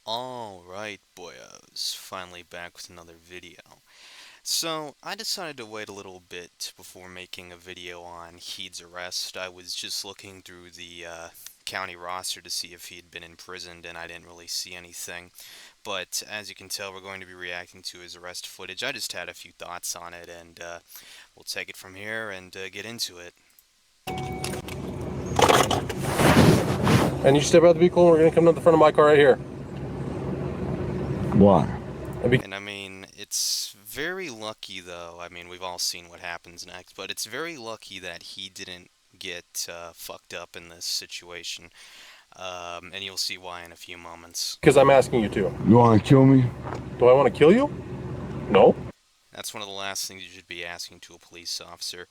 Alright, boyos, finally back with another video. So, I decided to wait a little bit before making a video on Heed's arrest. I was just looking through the county roster to see if he had been imprisoned, and I didn't really see anything. But as you can tell, we're going to be reacting to his arrest footage. I just had a few thoughts on it, and we'll take it from here and get into it. And you step out of the vehicle, and we're going to come to the front of my car right here. Why? And I mean, it's very lucky though. I mean, we've all seen what happens next, but it's very lucky that he didn't get fucked up in this situation. And you'll see why in a few moments. Because I'm asking you to. You want to kill me? Do I want to kill you? No. That's one of the last things you should be asking to a police officer.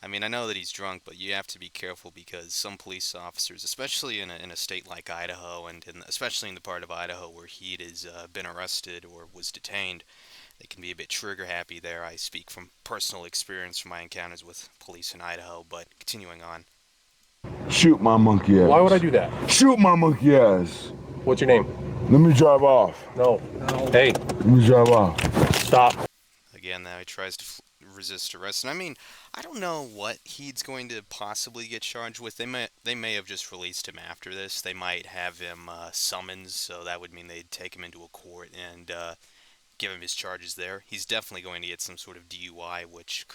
I mean, I know that he's drunk, but you have to be careful because some police officers, especially in a state like Idaho, and especially in the part of Idaho where he has been arrested or was detained, they can be a bit trigger happy there. I speak from personal experience from my encounters with police in Idaho, but continuing on. Shoot my monkey ass. Why would I do that? Shoot my monkey ass. What's your name? Let me drive off. No. Hey, Let me drive off. stop. Again, now he tries to resist arrest, and I mean, I don't know what he's going to possibly get charged with. They may have just released him after this. They might have him summoned, so that would mean they'd take him into a court and give him his charges there. He's definitely going to get some sort of DUI, which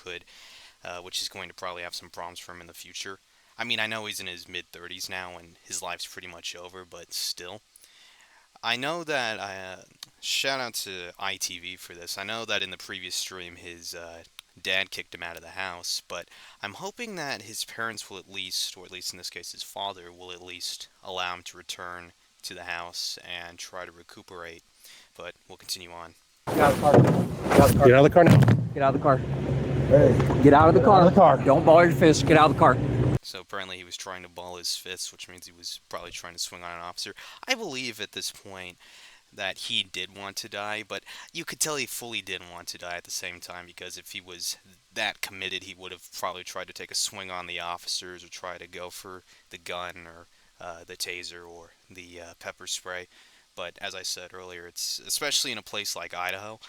is going to probably have some problems for him in the future. I mean, I know he's in his mid 30s now, and his life's pretty much over, but still. I know that shout out to ITV for this. I know that in the previous stream his dad kicked him out of the house, but I'm hoping that his parents will at least, or at least in this case his father, will at least allow him to return to the house and try to recuperate. But we'll continue on. Get out of the car. Get out of the car. Get out of the car now. Get out of the car. Hey, Get out of the car. out of the car. Don't ball your fist. Get out of the car. So apparently he was trying to ball his fists, which means he was probably trying to swing on an officer. I believe at this point that he did want to die, but you could tell he fully didn't want to die at the same time, because if he was that committed, he would have probably tried to take a swing on the officers or try to go for the gun or the taser or the pepper spray. But as I said earlier, it's especially in a place like Idaho.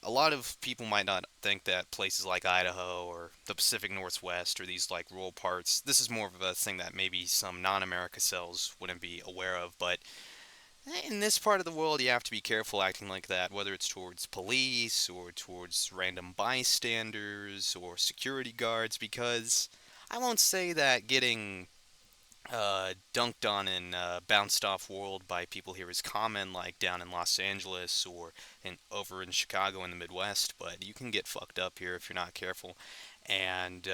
A lot of people might not think that places like Idaho or the Pacific Northwest or these like rural parts, this is more of a thing that maybe some non-America cells wouldn't be aware of, but in this part of the world, you have to be careful acting like that, whether it's towards police or towards random bystanders or security guards, because I won't say that getting dunked on and bounced off world by people here is common, like down in Los Angeles or over in Chicago in the Midwest, but you can get fucked up here if you're not careful. And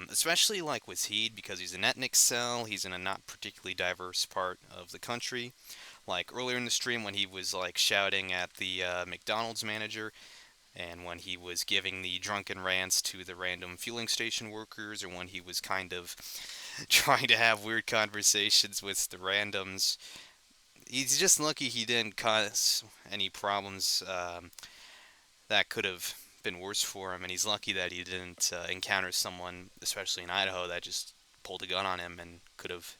especially like with Heed, because he's an ethnic cell, he's in a not particularly diverse part of the country. Like earlier in the stream when he was like shouting at the McDonald's manager, and when he was giving the drunken rants to the random fueling station workers, or when he was kind of trying to have weird conversations with the randoms. He's just lucky he didn't cause any problems that could have been worse for him, and he's lucky that he didn't encounter someone, especially in Idaho, that just pulled a gun on him and could have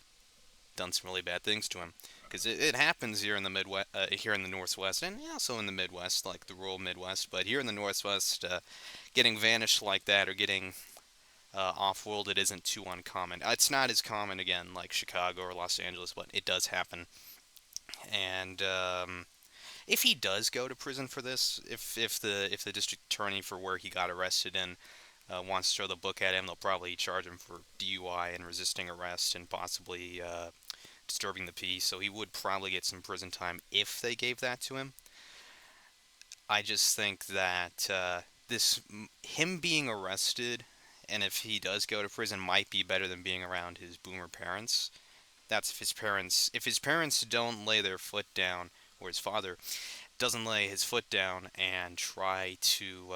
done some really bad things to him. Because it happens here in the Midwest, here in the Northwest, and also in the Midwest, like the rural Midwest. But here in the Northwest, getting vanished like that or getting off-world, it isn't too uncommon. It's not as common again like Chicago or Los Angeles, but it does happen. And if he does go to prison for this, if the district attorney for where he got arrested in wants to throw the book at him, they'll probably charge him for DUI and resisting arrest and possibly disturbing the peace. So he would probably get some prison time if they gave that to him. I just think that this him being arrested, and if he does go to prison, might be better than being around his boomer parents. That's if his parents don't lay their foot down, or his father doesn't lay his foot down and try to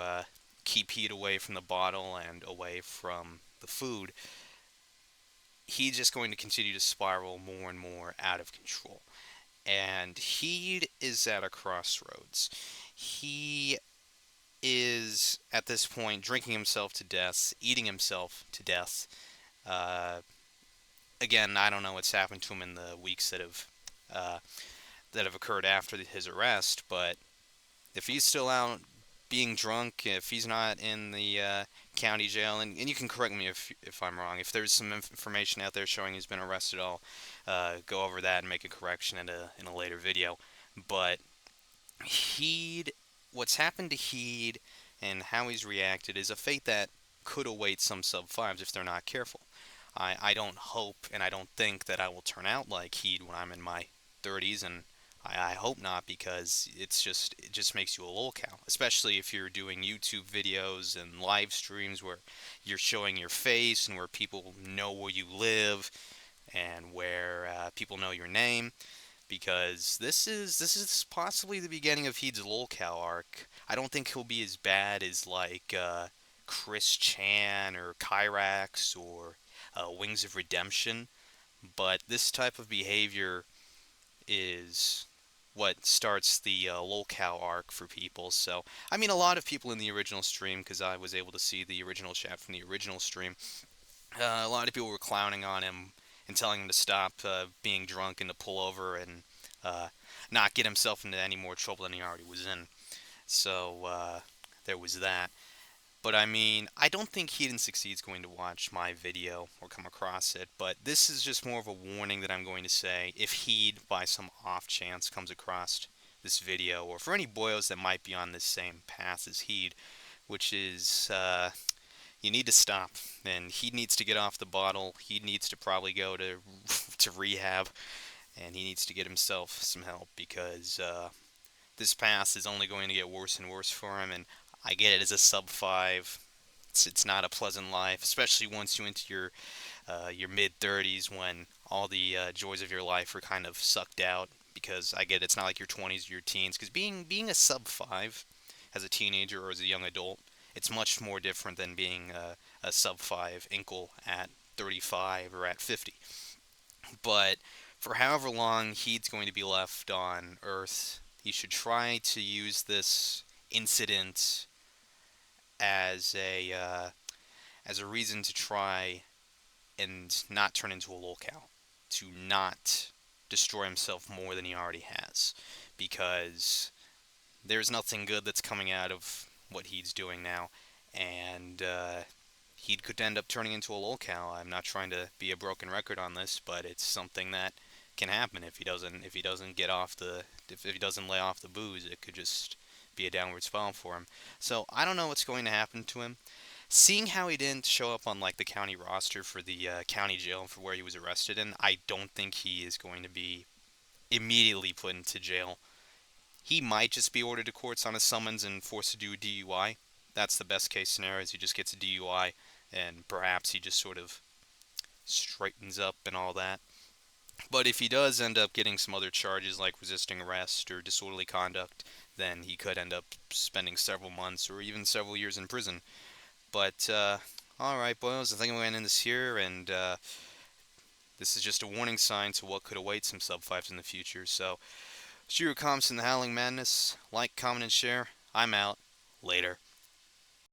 keep heat away from the bottle and away from the food, he's just going to continue to spiral more and more out of control. And he is at a crossroads. He is, at this point, drinking himself to death, eating himself to death. Uh, Again, I don't know what's happened to him in the weeks that have that have occurred after his arrest. But if he's still out being drunk, if he's not in the county jail, and you can correct me if I'm wrong. If there's some information out there showing he's been arrested, I'll go over that and make a correction in a later video. But Heed, what's happened to Heed and how he's reacted is a fate that could await some sub fives if they're not careful. I don't hope and I don't think that I will turn out like Heed when I'm in my 30s, and I hope not, because it just makes you a lolcow, especially if you're doing YouTube videos and live streams where you're showing your face and where people know where you live and where people know your name, because this is possibly the beginning of Heed's lolcow arc. I don't think he'll be as bad as like Chris Chan or Kyrax or Wings of Redemption, but this type of behavior is what starts the lolcow arc for people. So, I mean, a lot of people in the original stream, because I was able to see the original chat from the original stream, a lot of people were clowning on him and telling him to stop being drunk and to pull over and uh, not get himself into any more trouble than he already was in. So, there was that. But I mean, I don't think HeedandSucceed's going to watch my video or come across it, but this is just more of a warning that I'm going to say if Heed, by some off chance, comes across this video, or for any boyos that might be on this same path as Heed, which is, you need to stop, and Heed needs to get off the bottle. He needs to probably go to to rehab, and he needs to get himself some help, because this pass is only going to get worse and worse for him, and I get it as a sub 5. It's not a pleasant life, especially once you enter your mid 30s, when all the joys of your life are kind of sucked out. Because I get it, it's not like your 20s or your teens. Because being a sub 5 as a teenager or as a young adult, it's much more different than being a sub 5 inkle at 35 or at 50. But for however long Heed's going to be left on Earth, he should try to use this incident as a reason to try and not turn into a lolcow, to not destroy himself more than he already has, because there's nothing good that's coming out of what he's doing now, and he could end up turning into a lolcow. I'm not trying to be a broken record on this, but it's something that can happen if he doesn't get off the if he doesn't lay off the booze. It could just be a downward spiral for him. So I don't know what's going to happen to him. Seeing how he didn't show up on like the county roster for the county jail for where he was arrested in, I don't think he is going to be immediately put into jail. He might just be ordered to courts on a summons and forced to do a DUI. That's the best case scenario, is he just gets a DUI and perhaps he just sort of straightens up and all that. But if he does end up getting some other charges like resisting arrest or disorderly conduct, then he could end up spending several months or even several years in prison. But, alright, boys, I think I'm going to end this here, and this is just a warning sign to what could await some sub 5s in the future. So, shoot your comments in the Howling Madness, like, comment, and share. I'm out. Later.